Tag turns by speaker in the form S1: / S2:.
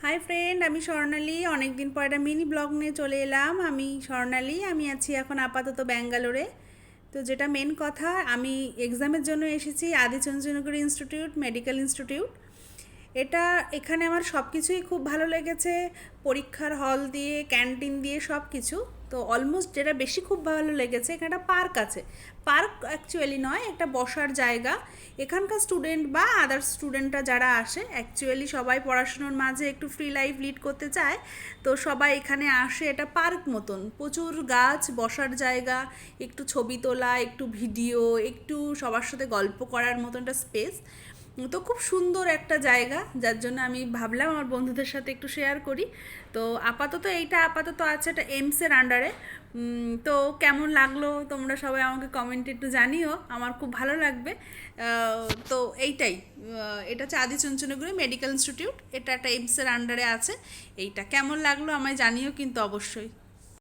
S1: Hi friend, আমি স্বর্ণালী। অনেক দিন পর একটা মিনি ব্লগ নিয়ে চলে এলাম। আমি স্বর্ণালী, আমি আছি এখন আপাতত ব্যাঙ্গালোরে। তো যেটা মেন কথা, আমি এক্সামের জন্য এসেছি আদিচুঞ্চনগর ইনস্টিটিউট, মেডিকেল ইনস্টিটিউট। এখানে আমার সব কিছুই খুব ভালো লেগেছে। পরীক্ষার হল দিয়ে, ক্যান্টিন দিয়ে সব কিছু। তো অলমোস্ট যেটা বেশি খুব ভালো লেগেছে, এখানে একটা পার্ক আছে। পার্ক অ্যাকচুয়ালি নয়, একটা বসার জায়গা। এখানকার স্টুডেন্ট বা আদার স্টুডেন্টরা যারা আসে, অ্যাকচুয়ালি সবাই পড়াশুনোর মাঝে একটু ফ্রি লাইফ লিড করতে চায়। তো সবাই এখানে আসে, এটা পার্ক মতন, প্রচুর গাছ, বসার জায়গা, একটু ছবি তোলা, একটু ভিডিও, একটু সবার সাথে গল্প করার মতন একটা স্পেস। তো খুব সুন্দর একটা জায়গা, যার জন্য আমি ভাবলাম আমার বন্ধুদের সাথে একটু শেয়ার করি। তো আপাতত আছে এটা এইমসের আন্ডারে। তো কেমন লাগলো তোমরা সবাই আমাকে কমেন্টে একটু জানিও, আমার খুব ভালো লাগবে। তো এটা হচ্ছে আদিচুঞ্চনগরি মেডিকেল ইনস্টিটিউট, এটা একটা এইমসের আন্ডারে আছে। এইটা কেমন লাগলো আমায় জানিও কিন্তু অবশ্যই।